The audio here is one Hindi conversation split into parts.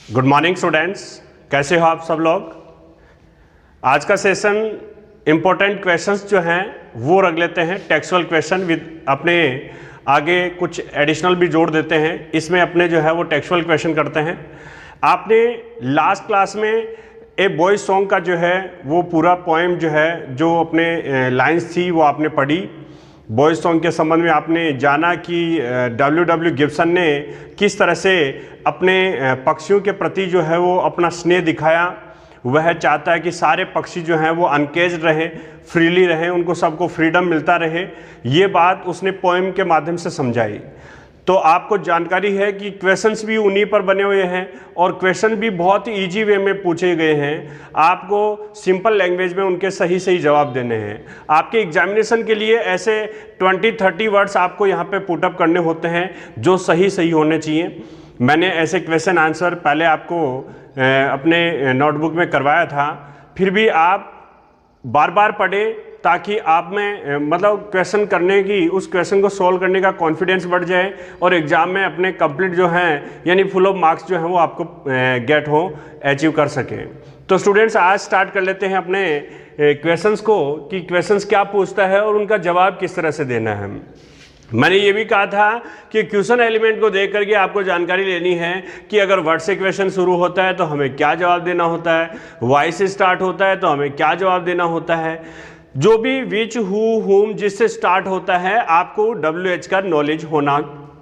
गुड मॉर्निंग स्टूडेंट्स, कैसे हो आप सब लोग। आज का सेशन इम्पोर्टेंट क्वेश्चंस जो हैं वो रख लेते हैं, टेक्सुअल क्वेश्चन विद अपने आगे कुछ एडिशनल भी जोड़ देते हैं। इसमें अपने जो है वो टेक्सुअल क्वेश्चन करते हैं। आपने लास्ट क्लास में ए बॉयज सॉन्ग का जो है वो पूरा पोएम जो है, जो अपने लाइंस थी वो आपने पढ़ी। बॉयज सॉन्ग के संबंध में आपने जाना कि डब्ल्यू गिब्सन ने किस तरह से अपने पक्षियों के प्रति जो है वो अपना स्नेह दिखाया। वह चाहता है कि सारे पक्षी जो हैं वो अनकेज्ड रहें, फ्रीली रहें, उनको सबको फ्रीडम मिलता रहे। ये बात उसने पोएम के माध्यम से समझाई। तो आपको जानकारी है कि क्वेश्चंस भी उन्हीं पर बने हुए हैं और क्वेश्चन भी बहुत ही ईजी वे में पूछे गए हैं। आपको सिंपल लैंग्वेज में उनके सही सही जवाब देने हैं। आपके एग्जामिनेशन के लिए ऐसे 20-30 वर्ड्स आपको यहाँ पे पुटअप करने होते हैं जो सही सही होने चाहिए। मैंने ऐसे क्वेश्चन आंसर पहले आपको अपने नोटबुक में करवाया था, फिर भी आप बार बार पढ़ें ताकि आप में मतलब क्वेश्चन करने की, उस क्वेश्चन को सॉल्व करने का कॉन्फिडेंस बढ़ जाए और एग्जाम में अपने कंप्लीट जो हैं यानी फुल ऑफ मार्क्स जो हैं वो आपको गेट हो, अचीव कर सकें। तो स्टूडेंट्स, आज स्टार्ट कर लेते हैं अपने क्वेश्चंस को कि क्वेश्चंस क्या पूछता है और उनका जवाब किस तरह से देना है। मैंने ये भी कहा था कि क्वेश्चन एलिमेंट को देख करके आपको जानकारी लेनी है कि अगर वर्ड से क्वेश्चन शुरू होता है तो हमें क्या जवाब देना होता है, वाई से स्टार्ट होता है तो हमें क्या जवाब देना होता है। जो भी विच, हु, हुम जिससे स्टार्ट होता है आपको WH का नॉलेज होना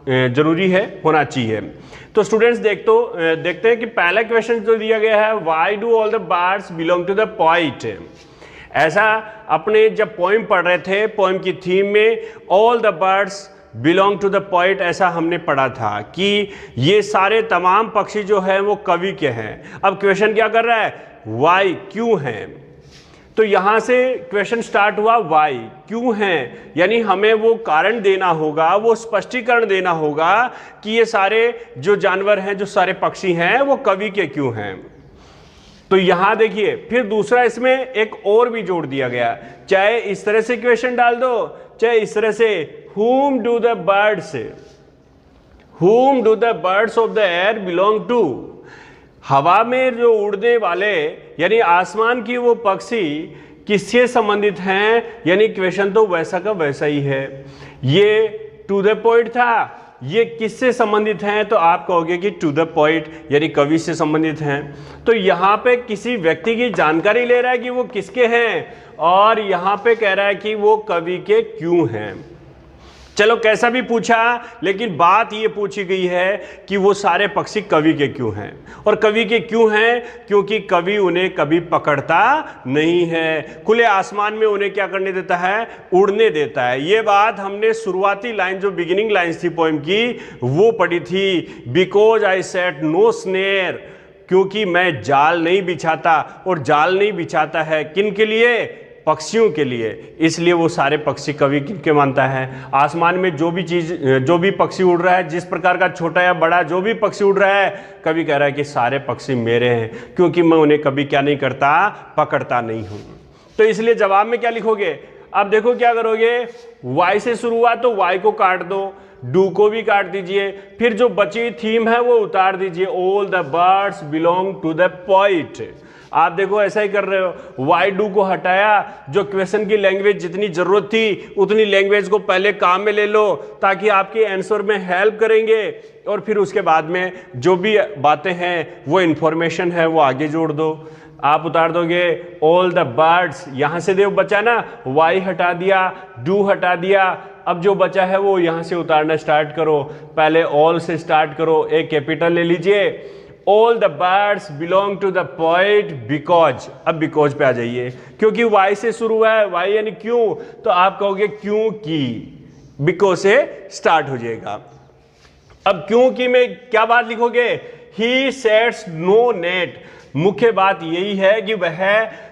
जरूरी है, होना चाहिए। तो स्टूडेंट्स देखते हैं कि पहला क्वेश्चन जो दिया गया है, why do all the birds belong to the poet. ऐसा अपने जब पोएम पढ़ रहे थे, पोएम की थीम में all the birds belong to the poet, ऐसा हमने पढ़ा था कि ये सारे तमाम पक्षी जो हैं वो कवि के हैं। अब क्वेश्चन क्या कर रहा है, वाई, क्यों हैं। तो यहां से क्वेश्चन स्टार्ट हुआ, वाई, क्यों हैं, यानी हमें वो कारण देना होगा, वो स्पष्टीकरण देना होगा कि ये सारे जो जानवर हैं, जो सारे पक्षी हैं वो कवि के क्यों हैं। तो यहां देखिए, फिर दूसरा इसमें एक और भी जोड़ दिया गया। चाहे इस तरह से क्वेश्चन डाल दो, चाहे इस तरह से, whom do the birds of the air belong to। हवा में जो उड़ने वाले यानी आसमान की वो पक्षी किससे संबंधित हैं, यानी क्वेश्चन तो वैसा का वैसा ही है। ये टू द पोइट था, ये किससे संबंधित हैं, तो आप कहोगे कि टू द पोइट यानी कवि से संबंधित हैं। तो यहाँ पे किसी व्यक्ति की जानकारी ले रहा है कि वो किसके हैं और यहाँ पे कह रहा है कि वो कवि के क्यों हैं। चलो कैसा भी पूछा, लेकिन बात ये पूछी गई है कि वो सारे पक्षी कवि के क्यों हैं। और कवि के क्यों हैं, क्योंकि कवि उन्हें कभी पकड़ता नहीं है, खुले आसमान में उन्हें क्या करने देता है, उड़ने देता है। ये बात हमने शुरुआती लाइन, जो बिगिनिंग लाइन्स थी पोएम की, वो पढ़ी थी। Because I set no snare, क्योंकि मैं जाल नहीं बिछाता, और जाल नहीं बिछाता है किन के लिए, पक्षियों के लिए। इसलिए वो सारे पक्षी कवि के मानता है। आसमान में जो भी चीज, जो भी पक्षी उड़ रहा है, जिस प्रकार का छोटा या बड़ा जो भी पक्षी उड़ रहा है, कवि कह रहा है कि सारे पक्षी मेरे हैं, क्योंकि मैं उन्हें कभी क्या नहीं करता, पकड़ता नहीं हूं। तो इसलिए जवाब में क्या लिखोगे, अब देखो क्या करोगे, वाई से शुरू हुआ तो वाई को काट दो, डू को भी काट दीजिए, फिर जो बची थीम है वो उतार दीजिए, all the birds belong to the poet. आप देखो ऐसा ही कर रहे हो, वाई डू को हटाया, जो क्वेश्चन की लैंग्वेज जितनी जरूरत थी उतनी लैंग्वेज को पहले काम में ले लो ताकि आपके आंसर में हेल्प करेंगे, और फिर उसके बाद में जो भी बातें हैं वो इंफॉर्मेशन है वो आगे जोड़ दो। आप उतार दोगे ऑल द बर्ड्स, यहां से देखो बचा ना, वाई हटा दिया, डू हटा दिया, अब जो बचा है वो यहां से उतारना स्टार्ट करो। पहले ऑल से स्टार्ट करो, एक कैपिटल ले लीजिए, all the birds belong to the poet because. अब बिकॉज पे आ जाइए, क्योंकि वाई से शुरू हुआ है, वाई यानी क्यों, तो आप कहोगे क्यों की, बिकॉज से स्टार्ट हो जाएगा। अब क्यों की में क्या बात लिखोगे, ही सेट्स नो नेट। मुख्य बात यही है कि वह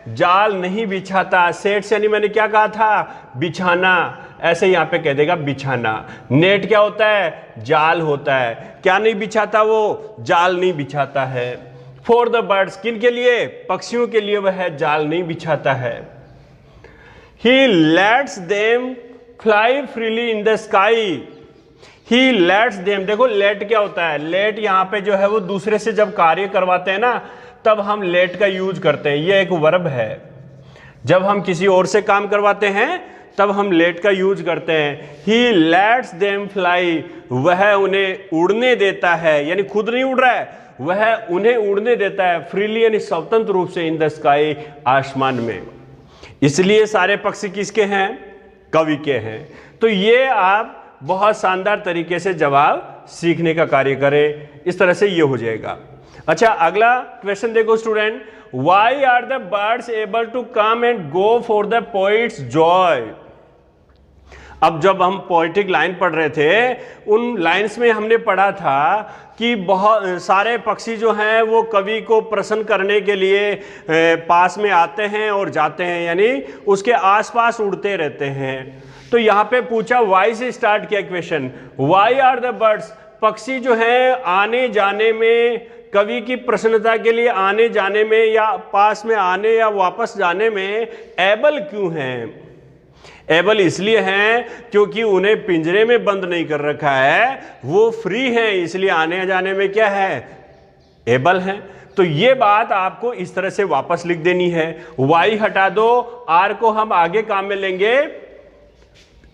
जाल नहीं बिछाता। सेट्स यानी मैंने क्या कहा था, बिछाना, ऐसे यहां पे कह देगा बिछाना। नेट क्या होता है, जाल होता है। क्या नहीं बिछाता वो, जाल नहीं बिछाता है। फॉर द बर्ड्स, किन के लिए, पक्षियों के लिए वह जाल नहीं बिछाता है। He lets them fly freely in the sky, he lets them, देखो लेट क्या होता है, लेट यहाँ पे जो है वो दूसरे से जब कार्य करवाते हैं ना तब हम लेट का यूज करते हैं, ये एक वर्ब है। जब हम किसी और से काम करवाते हैं तब हम लेट का यूज करते हैं। ही लेट्स देम फ्लाई, वह उन्हें उड़ने देता है, यानी खुद नहीं उड़ रहा है, वह उन्हें उड़ने देता है फ्रीली यानी स्वतंत्र रूप से, इन द स्काई, आसमान में। इसलिए सारे पक्षी किसके हैं, कवि के हैं। तो ये आप बहुत शानदार तरीके से जवाब सीखने का कार्य करें, इस तरह से ये हो जाएगा। अच्छा अगला क्वेश्चन देखो student, why are the birds able to come and go for the poet's joy. अब जब हम पोएटिक लाइन पढ़ रहे थे उन लाइंस में हमने पढ़ा था कि बहुत सारे पक्षी जो हैं वो कवि को प्रसन्न करने के लिए पास में आते हैं और जाते हैं, यानी उसके आसपास उड़ते रहते हैं। तो यहाँ पे पूछा वाई से स्टार्ट किया question, why are the birds, पक्षी जो हैं आने जाने में, कवि की प्रसन्नता के लिए आने जाने में या पास में आने या वापस जाने में एबल क्यों हैं। एबल इसलिए हैं क्योंकि उन्हें पिंजरे में बंद नहीं कर रखा है, वो फ्री हैं, इसलिए आने जाने में क्या है, एबल हैं। तो ये बात आपको इस तरह से वापस लिख देनी है। वाई हटा दो, आर को हम आगे काम में लेंगे,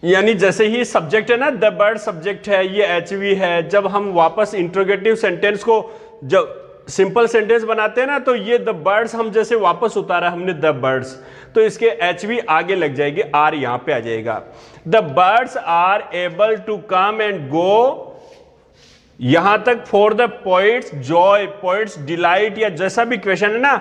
यानी जैसे ही सब्जेक्ट है ना, द बर्ड सब्जेक्ट है, ये एचवी है। जब हम वापस इंट्रोगेटिव सेंटेंस को जब सिंपल सेंटेंस बनाते हैं ना, तो ये द बर्ड्स हम जैसे वापस उतारा हमने द बर्ड्स, तो इसके एचवी आगे लग जाएगी, आर यहां पे आ जाएगा। The birds are able to come and go, यहां तक for the poet's joy, poet's delight, या जैसा भी क्वेश्चन है ना,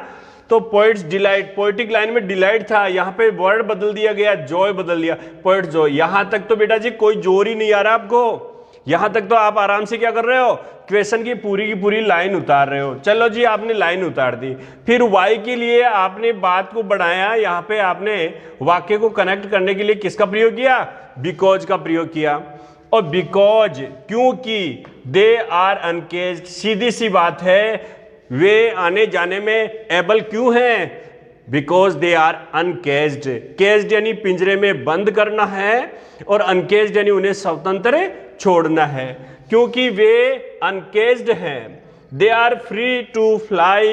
तो पोइट्स डिलाइट, पोएटिक लाइन में डिलाइट था, यहां पे वर्ड बदल दिया गया, जॉय बदल दिया, पोइट्स जॉय। यहां तक तो बेटा जी कोई जोर ही नहीं आ रहा आपको, यहां तक तो आप आराम से क्या कर रहे हो, क्वेश्चन की पूरी लाइन उतार रहे हो। चलो जी आपने लाइन उतार दी, फिर वाई के लिए आपने बात को बढ़ाया, यहां पे आपने वाक्य को कनेक्ट करने के लिए किसका प्रयोग किया, बिकॉज का प्रयोग किया। और बिकॉज क्योंकि दे आर अनकेज्ड, सीधी सी बात है, वे आने जाने में एबल क्यों हैं, बिकॉज दे आर अनकेज्ड। केज्ड यानी पिंजरे में बंद करना है, और अनकेज्ड यानी उन्हें स्वतंत्र छोड़ना है। क्योंकि वे अनकेज्ड हैं, they are free to fly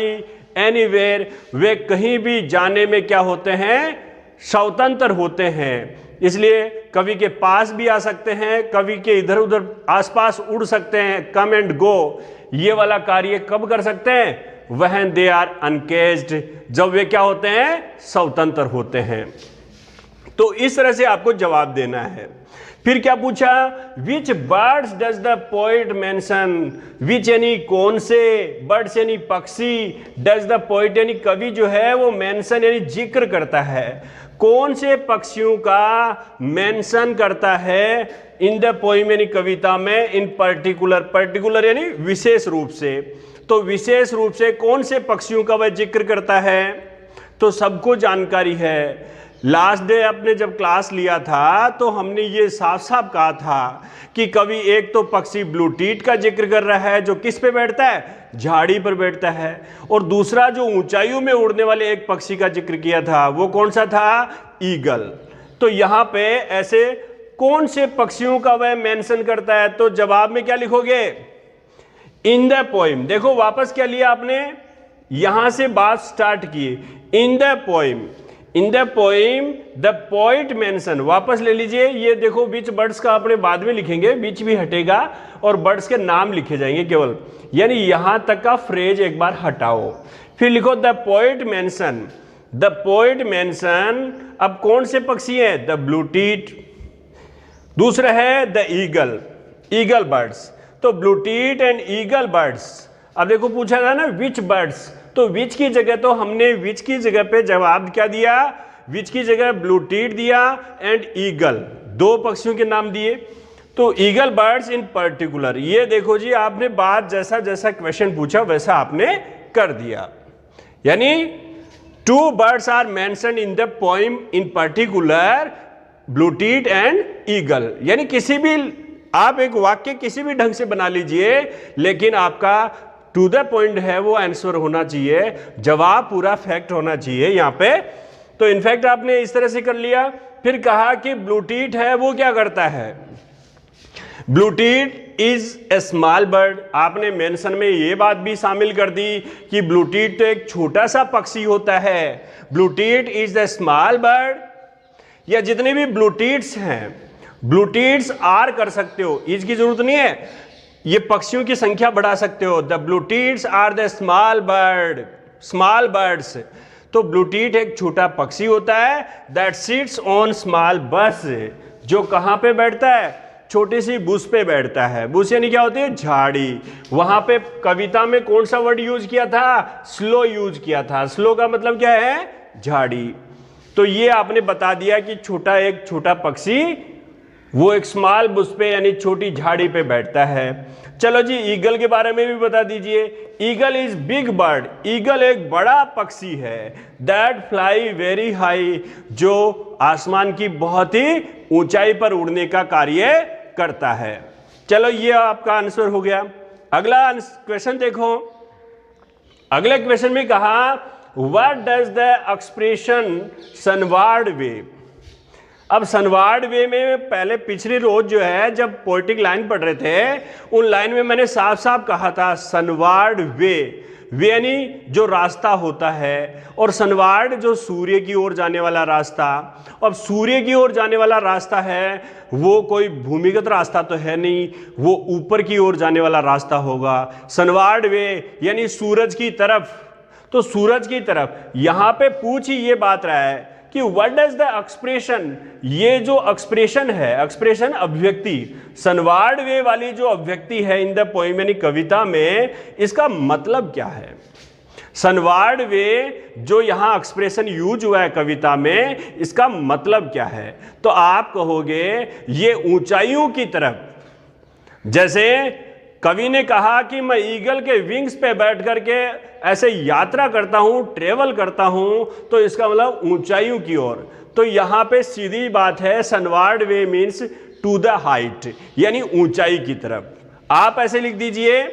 anywhere, वे कहीं भी जाने में क्या होते हैं, स्वतंत्र होते हैं। इसलिए कवि के पास भी आ सकते हैं, कवि के इधर उधर आसपास उड़ सकते हैं, कम एंड गो, ये वाला कार्य कब कर सकते हैं, व्हेन दे आर अनकेज्ड, जब वे क्या होते हैं, स्वतंत्र होते हैं। तो इस तरह से आपको जवाब देना है। फिर क्या पूछा, which birds does the poet mention, which यानी कौन से, बर्ड्स यानी पक्षी, डज द पोइट यानी कवि जो है वो मेंशन यानी जिक्र करता है, कौन से पक्षियों का मेंशन करता है इन द पोइम यानी कविता में, इन पर्टिकुलर, पर्टिकुलर यानी विशेष रूप से। तो विशेष रूप से कौन से पक्षियों का वह जिक्र करता है, तो सबको जानकारी है। लास्ट डे आपने जब क्लास लिया था तो हमने ये साफ साफ कहा था कि कवि एक तो पक्षी ब्लू टीट का जिक्र कर रहा है जो किस पे बैठता है, झाड़ी पर बैठता है, और दूसरा जो ऊंचाइयों में उड़ने वाले एक पक्षी का जिक्र किया था वो कौन सा था, ईगल। तो यहाँ पे ऐसे कौन से पक्षियों का वह मेंशन करता है, तो जवाब में क्या लिखोगे, इन द पोइम। देखो वापस क्या लिया आपने, यहां से बात स्टार्ट की, इन the poem, in the poem the poet mention, वापस ले लीजिए। ये देखो बीच बर्ड्स का अपने बाद में लिखेंगे, बीच भी हटेगा और बर्ड्स के नाम लिखे जाएंगे केवल, यानी यहां तक का फ्रेज एक बार हटाओ, फिर लिखो the poet mention, the poet mention. अब कौन से पक्षी हैं, द ब्लू टीट, दूसरा है द ईगल, ईगल बर्ड्स। तो blue tit and eagle birds. अब देखो पूछा था ना विच बर्ड्स, तो विच की जगह तो हमने विच की जगह पे जवाब क्या दिया, विच की जगह ब्लू टीट दिया एंड ईगल, दो पक्षियों के नाम दिए। तो ईगल बर्ड्स इन पर्टिकुलर, ये देखो जी आपने बात जैसा जैसा क्वेश्चन पूछा वैसा आपने कर दिया, यानी two birds are mentioned in the poem in particular blue tit and eagle. यानी किसी भी आप एक वाक्य किसी भी ढंग से बना लीजिए, लेकिन आपका टू द पॉइंट है वो आंसर होना चाहिए, जवाब पूरा फैक्ट होना चाहिए यहाँ पे। तो इनफैक्ट आपने इस तरह से कर लिया। फिर कहा कि ब्लू टीट है वो क्या करता है, ब्लूटीट इज ए स्मॉल बर्ड। आपने मेंशन में ये बात भी शामिल कर दी कि ब्लूटीट तो एक छोटा सा पक्षी होता है। ब्लूटीट इज द स्मॉल बर्ड, या जितने भी ब्लूटीट्स हैं, ब्लूटीट्स आर कर सकते हो, इज की जरूरत नहीं है, ये पक्षियों की संख्या बढ़ा सकते हो। The blue tits are the small bird, small birds. तो ब्लूटीट एक छोटा पक्षी होता है दैट सिट्स ऑन स्मॉल बस, जो कहां पे बैठता है, छोटी सी बुश पे बैठता है। बुश यानी क्या होती है, झाड़ी। वहां पे कविता में कौन सा वर्ड यूज किया था, स्लो यूज किया था। स्लो का मतलब क्या है, झाड़ी। तो ये आपने बता दिया कि एक छोटा पक्षी वो एक स्मॉल बुश पे यानी छोटी झाड़ी पे बैठता है। चलो जी, ईगल के बारे में भी बता दीजिए। Eagle is big bird, eagle एक बड़ा पक्षी है दैट फ्लाई वेरी हाई, जो आसमान की बहुत ही ऊंचाई पर उड़ने का कार्य करता है। चलो ये आपका आंसर हो गया। अगला क्वेश्चन देखो। अगले क्वेश्चन में कहा what does the expression sunward वे। अब सनवार्ड वे में पहले पिछली रोज जो है जब पोएटिक लाइन पढ़ रहे थे, उन लाइन में मैंने साफ साफ कहा था सनवार्ड वे, वे यानी जो रास्ता होता है, और सनवार्ड जो सूर्य की ओर जाने वाला रास्ता। अब सूर्य की ओर जाने वाला रास्ता है वो कोई भूमिगत रास्ता तो है नहीं, वो ऊपर की ओर जाने वाला रास्ता होगा। सनवार्ड वे यानी सूरज की तरफ। तो सूरज की तरफ यहां पे पूछ ही ये बात रहा है कि व्हाट डज द एक्सप्रेशन, ये जो एक्सप्रेशन है, एक्सप्रेशन अभिव्यक्ति, सनवार्ड वे वाली जो अभिव्यक्ति है इन द पोएम यानी कविता में, इसका मतलब क्या है। सनवार्ड वे जो यहां एक्सप्रेशन यूज हुआ है कविता में, इसका मतलब क्या है। तो आप कहोगे ये ऊंचाइयों की तरफ, जैसे कवि ने कहा कि मैं ईगल के विंग्स पे बैठ करके ऐसे यात्रा करता हूं, ट्रेवल करता हूं, तो इसका मतलब ऊंचाइयों की ओर। तो यहां पे सीधी बात है, sunward way means to the height, यानी ऊंचाई की तरफ। आप ऐसे लिख दीजिए,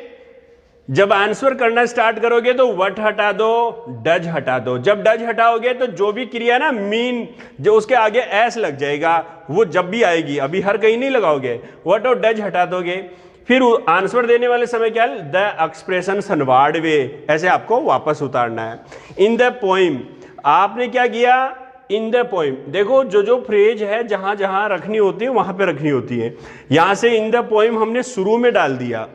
जब आंसर करना स्टार्ट करोगे तो व्हाट हटा दो, डज हटा दो। जब डज हटाओगे तो जो भी क्रिया ना मीन, जो उसके आगे एस लग जाएगा, वो जब भी आएगी, अभी हर कहीं नहीं लगाओगे, व्हाट और डज हटा दोगे। फिर आंसर देने वाले समय क्या है, द एक्सप्रेशन सनवार्ड वे, ऐसे आपको वापस उतारना है। इन द पोइम आपने क्या किया, इन द पोइम देखो जो फ्रेज है जहां जहां रखनी होती है वहां पे रखनी होती है। यहां से इन द पोइम हमने शुरू में डाल दिया,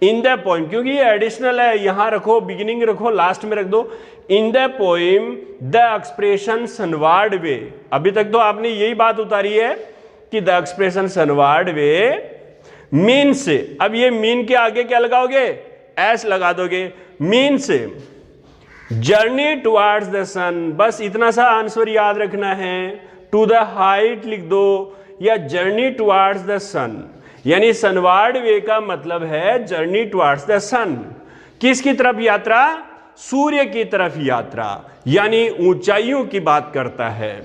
इन द पोइम, क्योंकि ये एडिशनल है, यहां रखो, बिगिनिंग रखो, लास्ट में रख दो। In the poem the expression sunward way. अभी तक तो आपने यही बात उतारी है कि the expression sunward way means, अब ये मीन के आगे क्या लगाओगे, एस लगा दोगे। मीन्स जर्नी टुवर्ड्स द सन, बस इतना सा आंसर याद रखना है। टू द हाइट लिख दो, या जर्नी टुवर्ड्स द सन, यानी सनवार्ड वे का मतलब है जर्नी टुवर्ड्स द सन। किसकी तरफ यात्रा, सूर्य की तरफ यात्रा, यानी ऊंचाइयों की बात करता है।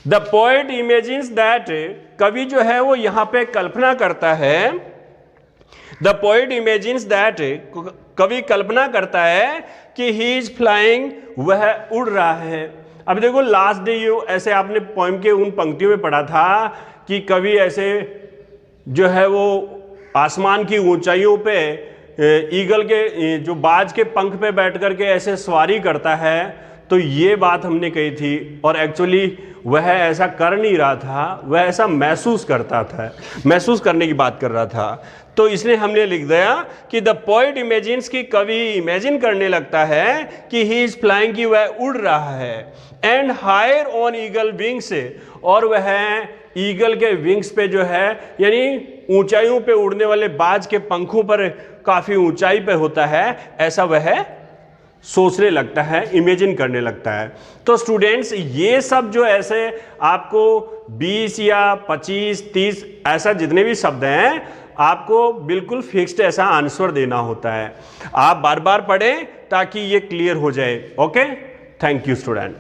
द पोएट इमेजिन्स दैट, कवि जो है वो यहां पे कल्पना करता है। द पोएट इमेजिन्स दैट, कवि कल्पना करता है कि ही इज फ्लाइंग, वह उड़ रहा है। अब देखो लास्ट डे यू, ऐसे आपने पोएम के उन पंक्तियों में पढ़ा था कि कवि ऐसे जो है वो आसमान की ऊंचाइयों पे ईगल के जो बाज के पंख पे बैठ करके ऐसे सवारी करता है। तो ये बात हमने कही थी, और एक्चुअली वह ऐसा कर नहीं रहा था, वह ऐसा महसूस करता था, महसूस करने की बात कर रहा था। तो इसलिए हमने लिख दिया कि द पोएट इमेजिन्स, की कवि इमेजिन करने लगता है कि ही इज फ्लाइंग, की वह उड़ रहा है। And higher on eagle wings, और वह ईगल के विंग्स पे जो है यानी ऊंचाइयों पे उड़ने वाले बाज के पंखों पर काफी ऊंचाई पे होता है, ऐसा वह सोचने लगता है, इमेजिन करने लगता है। तो स्टूडेंट्स ये सब जो ऐसे आपको 20 या 25, 30 ऐसा जितने भी शब्द हैं आपको बिल्कुल फिक्स्ड ऐसा आंसर देना होता है। आप बार बार पढ़ें ताकि ये क्लियर हो जाए। Okay, thank you student.